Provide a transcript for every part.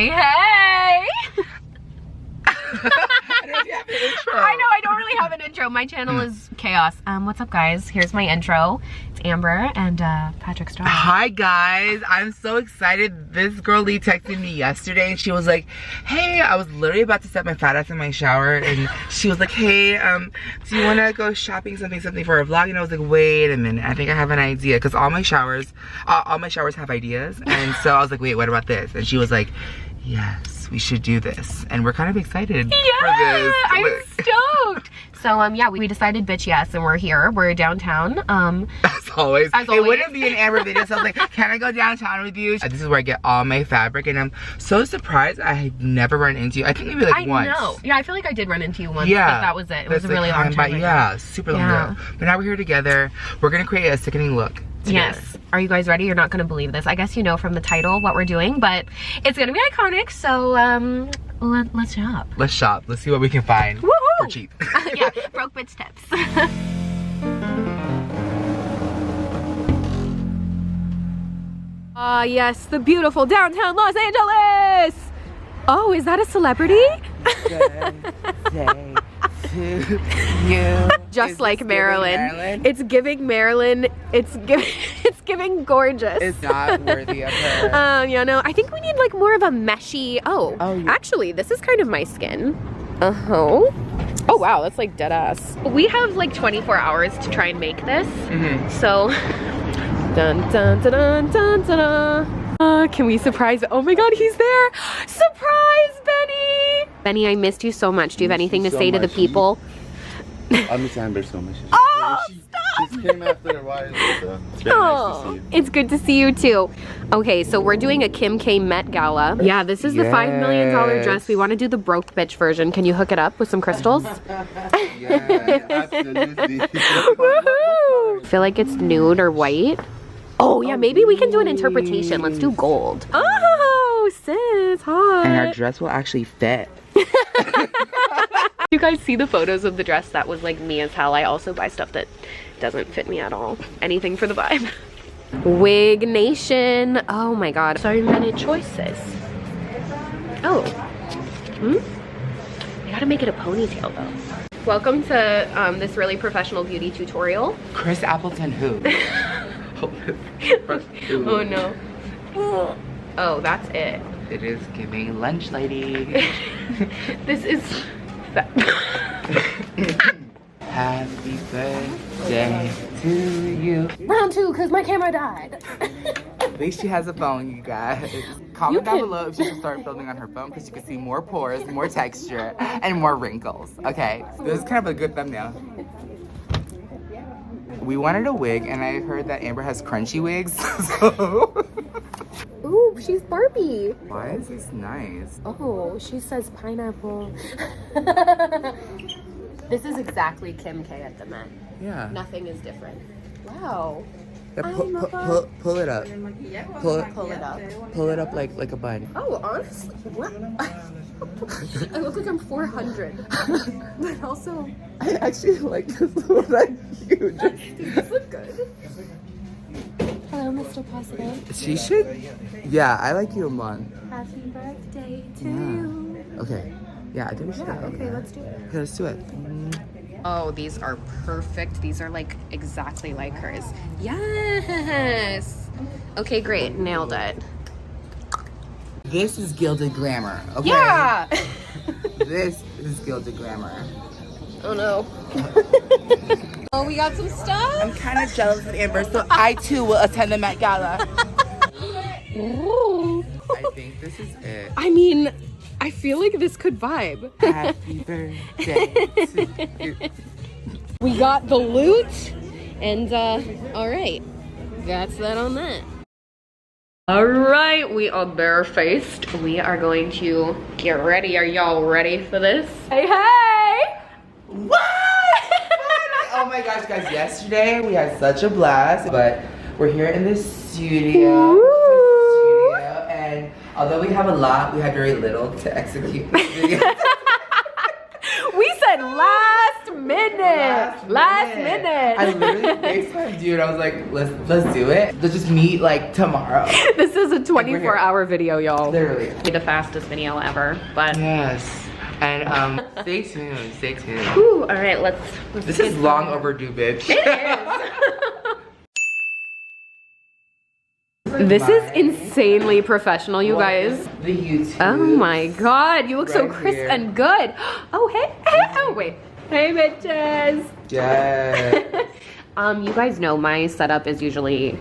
Hey, hey! I don't know if you have an intro. I know, I don't really have an intro. My channel is chaos. What's up, guys? Here's my intro. It's Amber and Patrick Starrr. Hi, guys. I'm so excited. This girl Lee texted me yesterday and she was like, hey, I was literally about to set my fat ass in my shower and she was like, hey, do you want to go shopping something for a vlog? And I was like, wait a minute. I think I have an idea because all my showers have ideas. And so I was like, wait, what about this? And she was like, yes, we should do this. And we're kind of excited for this. I'm stoked. So yeah, we decided bitch yes, and we're here. We're downtown. As always. As It always. wouldn't be an Amber video, so I was like, can I go downtown with you? This is where I get all my fabric, and I'm so surprised I have never run into you. I think maybe like once. I know. Yeah, I feel like I did run into you once, Yeah. but that was it. It was That's a really long time ago. Yeah, super long ago. But now we're here together. We're gonna create a sickening look together. Yes. Are you guys ready? You're not gonna believe this. I guess you know from the title what we're doing, but it's gonna be iconic, so let's shop. Let's shop. Let's see what we can find Woohoo! for cheap. Yeah, broke bitch tips. Yes, the beautiful downtown Los Angeles. Oh, is that a celebrity? Just like Marilyn. It's giving Marilyn. It's giving gorgeous. It's not worthy of her. You know, I think we need like more of a meshy. Oh, yeah. Actually, this is kind of my skin. Oh wow, that's like dead ass. We have like 24 hours to try and make this. So, dun dun dun dun dun dun. Can we surprise? Oh my God, he's there! Surprise, Benny! Benny, I missed you so much. Do you have anything to say to the people? I miss Amber so much. Oh, She just came after a while, so it's very nice to see Oh, you. it's good to see you too. Okay, so we're doing a Kim K Met Gala. Yeah, this is the $5 million dress. We want to do the broke bitch version. Can you hook it up with some crystals? Yeah, absolutely. Woohoo! Feel like it's nude or white. Oh yeah, maybe we can do an interpretation. Let's do gold. Oh, sis, hi. And our dress will actually fit. You guys see the photos of the dress? That was like me as hell. I also buy stuff that doesn't fit me at all. Anything for the vibe. Wig Nation. Oh my God, so many choices. Oh, I gotta make it a ponytail though. Welcome to this really professional beauty tutorial. Chris Appleton who? Oh no. Oh, that's it. It is giving lunch lady. This is Happy birthday to you. round 2 because my camera died. At least she has a phone, you guys. Comment down below if she should start filming on her phone because you can see more pores, more texture, and more wrinkles. Okay, so this is kind of a good thumbnail. We wanted a wig, and I heard that Amber has crunchy wigs. So. Ooh, she's Barbie. Why is this nice? Oh, she says pineapple. This is exactly Kim K at the Met. Yeah. Nothing is different. Wow. Yeah, pull it up. Pull it up. Pull it up like a bun. Oh, honestly, what? I look like I'm 400. But also, I actually like this look like you. does this look good? Hello, Mr. President. She should. Yeah, I like you, Mom. Happy birthday to you. Okay. Yeah, I think we should. Yeah, okay, let's do it. Okay, let's do it. Oh, these are perfect. These are like exactly like hers. Yes. Okay, great. Nailed it. This is gilded glamour. Okay. Yeah. This is gilded glamour. Oh no. Oh, we got some stuff. I'm kind of jealous of Amber, so I too will attend the Met Gala. Ooh. I think this is it. I mean, I feel like this could vibe. Happy birthday to you. We got the loot, and all right, that's that on that. All right, we are barefaced. We are going to get ready. Are y'all ready for this? Hey, hey! What? Oh my gosh, guys, yesterday we had such a blast, but we're here in the studio. And although we have a lot, we have very little to execute this video. We said last minute. Last minute. I literally FaceTimed you and I was like, let's do it. Let's just meet like tomorrow. This is a 24-hour video, y'all. Literally. The fastest video ever, but. Yes. And stay tuned, stay tuned. Ooh, all right, let's This get is long started. overdue, bitch. It is. This is insanely professional, you guys. The YouTube. Oh my god, you look so Right crisp here. and good. Oh, hey, oh wait. Hey, bitches. Yes. You guys know my setup is usually,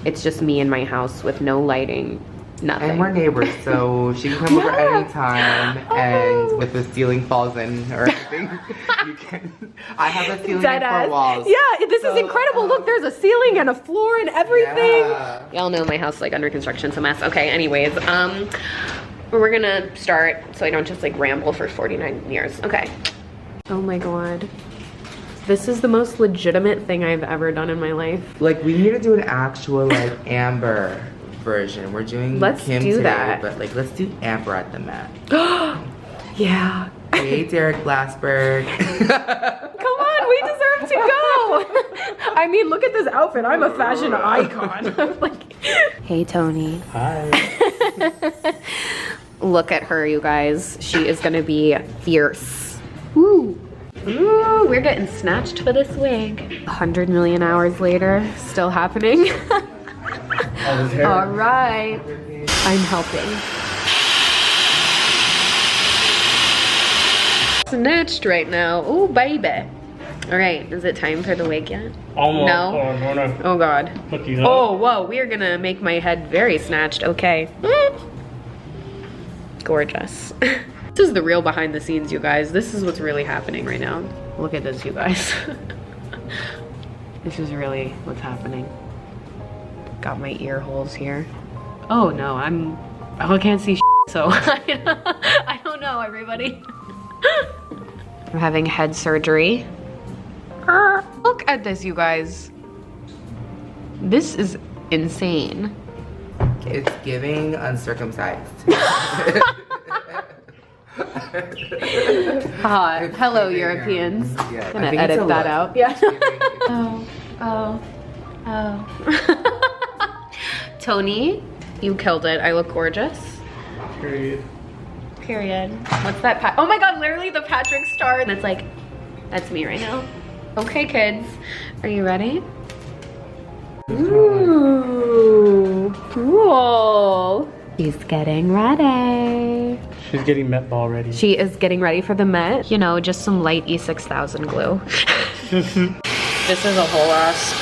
it's just me in my house with no lighting, nothing. And we're neighbors, so she can come over Yeah. anytime. Oh. And if the ceiling falls in or anything, you can. I have a ceiling Dead and ass. 4 walls. Yeah, this is incredible. Look, there's a ceiling and a floor and everything. Yeah. Y'all know my house is like under construction, so mess. Okay, anyways, we're gonna start so I don't just like ramble for 49 years. Okay. Oh my god. This is the most legitimate thing I've ever done in my life. Like, we need to do an actual like Amber version. We're doing Let's Kim do today, that. but like let's do Amber at the Met. Yeah. Hey, Derek Glassberg. Come on, we deserve to go. I mean, look at this outfit. I'm a fashion icon. Like, hey, Tony. Hi. Look at her, you guys. She is gonna be fierce. Woo. Ooh, we're getting snatched for this wig. 100 million hours later, still happening. All right, I'm helping. Snatched right now. Oh, baby. All right, is it time for the wig yet? Almost. No? Hold on, hold on. Oh God. Put these up. Oh, whoa, we are gonna make my head very snatched. Okay. Gorgeous. This is the real behind the scenes, you guys. This is what's really happening right now. Look at this, you guys. This is really what's happening. Got my ear holes here. Oh no, I can't see so I don't know, everybody. I'm having head surgery. Look at this, you guys. This is insane. It's giving uncircumcised. Hot. Hello, Europeans. Yeah, Gonna I think it's edit a that look. out. Yeah. It's Oh. Tony, you killed it. I look gorgeous. Period. Period. What's that? Oh my God! Literally the Patrick star. And it's like, that's me right now. Okay, kids, are you ready? Ooh, cool. She's getting ready. She's getting Met Ball ready. She is getting ready for the Met. You know, just some light E6000 glue. This is a whole ass.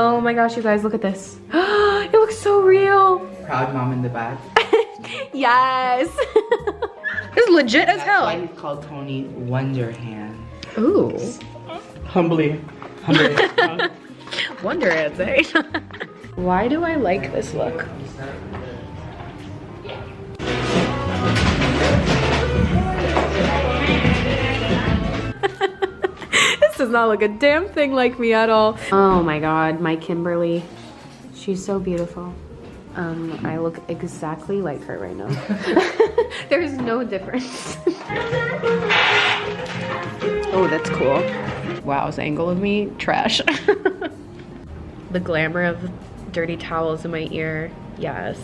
Oh my gosh, you guys, look at this. It looks so real. Proud mom in the back. Yes. It's legit as That's why hell. he's called Tony Wonder Hand. Ooh. Humbly. Humbly. Wonder Ads, eh? Why do I like this look? This does not look a damn thing like me at all. Oh my God, my Kimberly. She's so beautiful. I look exactly like her right now. There's no difference. Oh, that's cool. Wow, this angle of me, trash. The glamour of dirty towels in my ear, yes.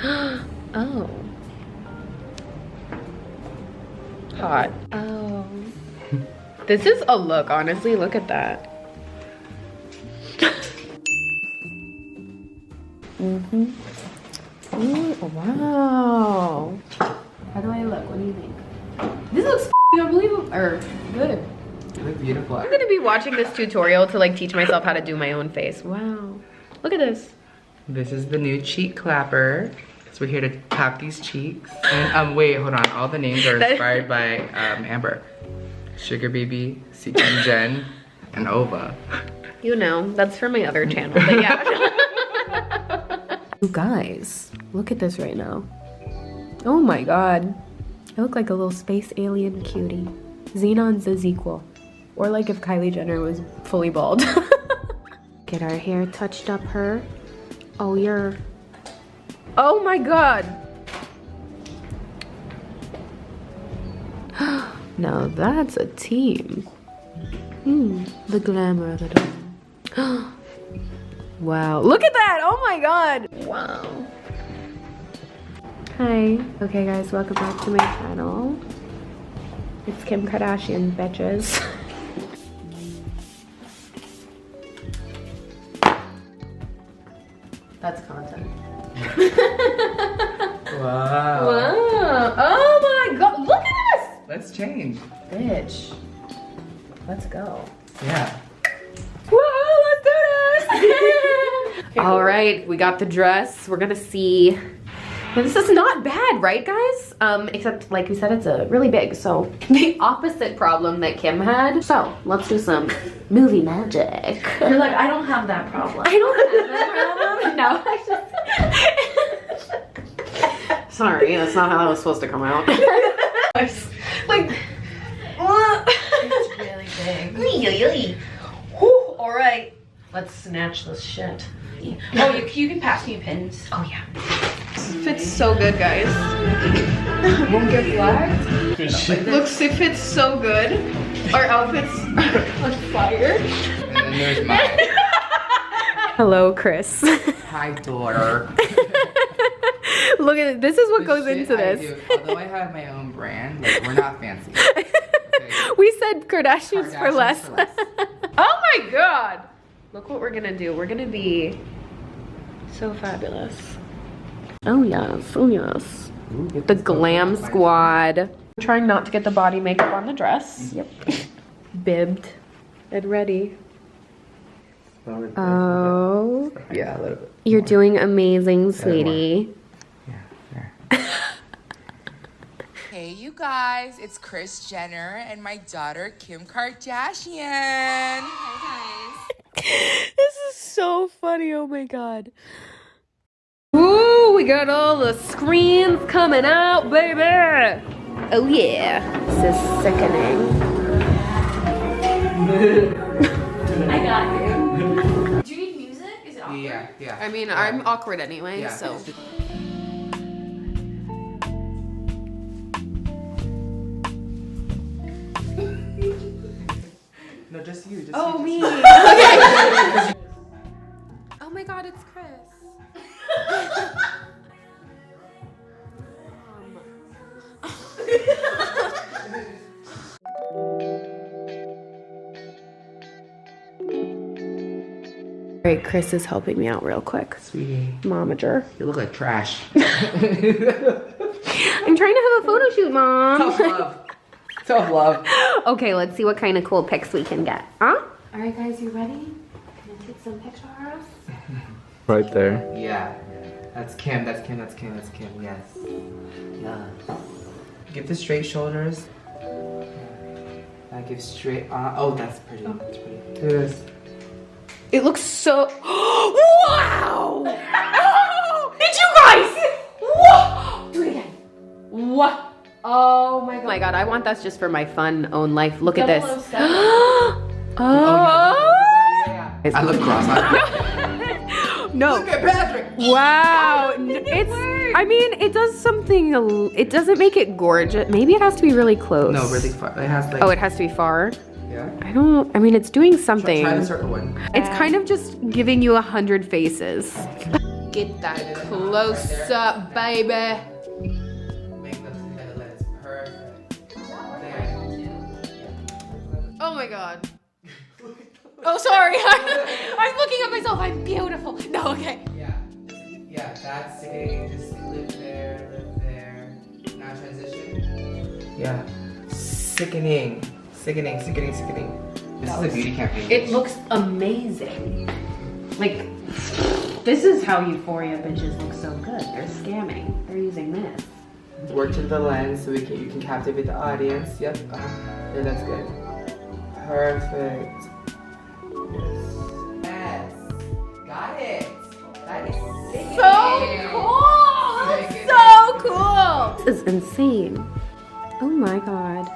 Oh. Hot. Oh. This is a look, honestly, look at that. Mm-hmm. Ooh, wow. How do I look? What do you think? This looks unbelievable, or good. You look beautiful. I'm gonna be watching this tutorial to like teach myself how to do my own face. Wow. Look at this. This is the new cheek clapper. So we're here to tap these cheeks. And wait, hold on. All the names are inspired by Amber. Sugar Baby, Seeking Jen, and Ova. You know, that's for my other channel, but yeah. You guys, look at this right now. Oh my God. I look like a little space alien cutie. Xenon's his equal. Or like if Kylie Jenner was fully bald. Get our hair touched up her. Oh, you're Oh my god. Now that's a team. The glamour of it all. Wow, look at that! Oh my god! Wow. Hi. Okay guys, welcome back to my channel. It's Kim Kardashian, bitches. That's content. Wow. Wow. Oh my god, look at us! Let's change. Bitch. Let's go. Yeah. Whoa, let's do this! All right, we got the dress. We're gonna see. Well, this is not bad, right guys? Except like we said, it's really big. So the opposite problem that Kim had. So let's do some movie magic. You're like, I don't have that problem. I don't have that problem. No, I just. Sorry, that's not how that was supposed to come out. Like, It's really big. Whew, all right, let's snatch this shit. Oh, you can pass me pins. oh yeah. Fits so good, guys. Won't get flagged? Looks, it fits so good. Our outfits are on fire. And then there's mine. Hello, Chris. Hi, daughter. Look at it. This is what The goes shit into I this. do, although I have my own brand, like, we're not fancy. Okay? We said Kardashians for Kardashians less. for less. Oh my god. Look what we're gonna do. We're gonna be so fabulous. Oh yes, oh yes. Ooh, get The this glam photo. squad. I'm trying not to get the body makeup on the dress. Yep. Bibbed and ready. Oh. Yeah, a little bit. You're more. doing amazing, more. sweetie. Yeah, there. Hey you guys, it's Kris Jenner and my daughter Kim Kardashian. This is so funny, oh my god. Ooh, we got all the screens coming out, baby. Oh yeah, this is sickening. I got you. Do you need music? Is it awkward? Yeah. I mean, I'm awkward anyway, Yeah. so. No, just you. Just Oh, you, me. just Okay. Oh my god, it's Chris. Alright, Chris is helping me out real quick. Sweetie, Momager. you look like trash. I'm trying to have a photo shoot, Mom. Tough love. Tough love. Okay, let's see what kind of cool pics we can get. Huh? Alright guys, you ready? Can I take some pictures? Right there. Yeah. That's Kim. That's Kim. That's Kim. That's Kim. Yes. Yeah. Give the straight shoulders. I give straight. Oh, that's pretty. That's pretty. Look at this. It looks so. Wow! Oh, did you guys? Whoa! Do it again. What? Oh my god. Oh my god, I want that just for my fun own life. Look at this. 007. Oh! Yeah. I look cross. No. Look at Patrick. Wow. It's. I mean, it does something. It doesn't make it gorgeous. Maybe it has to be really close. No, really far. It has like. Oh, it has to be far. Yeah. I mean, it's doing something. Try the circle one. It's kind of just giving you 100 faces. Get that close up, baby. Make them together. That's perfect. There. Oh my god. Oh, sorry. I'm looking at myself. I'm beautiful. No, okay. Yeah. Yeah. That's it. Just live there. Now transition. Yeah. Sickening. Sickening. This is a beauty campaign. It looks amazing. Like, this is how Euphoria bitches look so good. They're scamming. They're using this. Work to the lens so you can captivate the audience. Yep. Yeah, that's good. Perfect. Yes. Got it. That is sickening. So cool! That's so cool! This is insane. Oh my god.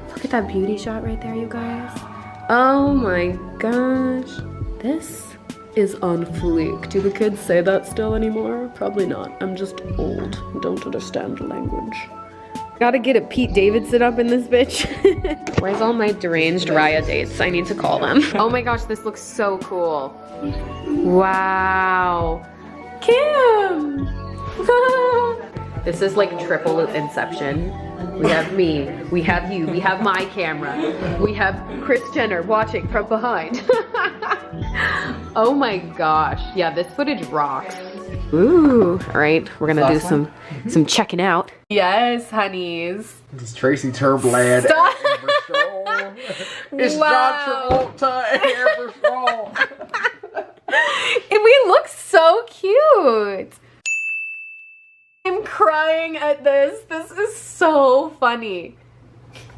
Look at that beauty shot right there, you guys. Oh my gosh. This is on fleek. Do the kids say that still anymore? Probably not. I'm just old. Don't understand the language. Gotta get a Pete Davidson up in this bitch. Where's all my deranged Raya dates? I need to call them. Oh my gosh, this looks so cool. Wow. Kim! This is like triple Inception. We have me, we have you, we have my camera. We have Kris Jenner watching from behind. Oh my gosh. Yeah, this footage rocks. Ooh, all right, we're gonna do some checking out. Yes, honeys. This is Tracy Turblad. Stop. It's Wow. John Travolta and Amber Scholl. And we look so cute. I'm crying at this. This is so funny.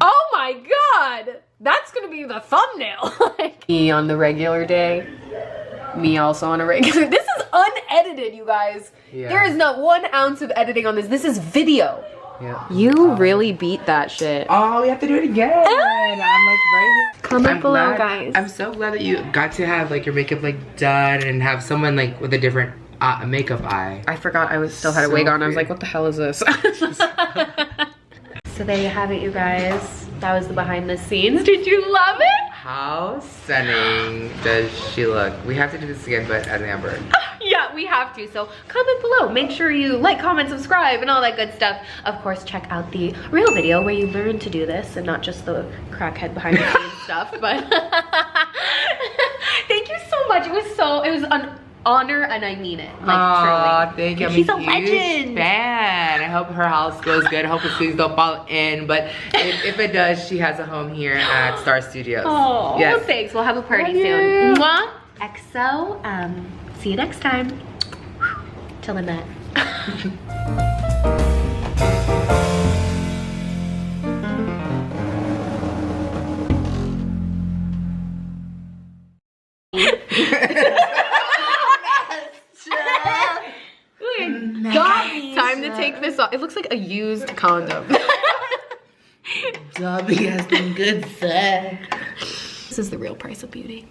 Oh my god! That's gonna be the thumbnail. Like, me on the regular day. Me also on a regular. This is unedited, you guys. Yeah. There is not 1 ounce of editing on this. This is video. Yeah. You really beat that shit. Oh, we have to do it again. I'm like right here. Comment below, guys. I'm so glad that you got to have like your makeup like done and have someone like with a different makeup eye. I forgot I still had a So wig on. I was weird. like, what the hell is this? So there you have it, you guys. That was the behind the scenes. Did you love it? How stunning does she look? We have to do this again, but as Amber. Yeah, we have to. So comment below. Make sure you like, comment, subscribe, and all that good stuff. Of course, check out the real video where you learn to do this and not just the crackhead behind the scenes stuff. But thank you so much. It was an honor, and I mean it. Like, truly. Thank you. I'm She's a huge legend. fan. I hope her house goes good. I hope the sleeves don't fall in, but if it does, she has a home here at Starrr Studios. Oh, yes. well, thanks. We'll have a party Love soon. you. Mwah. XO. See you next time. Till I met. Time to take this off. It looks like a used condom. Dobby has some good sex. This is the real price of beauty.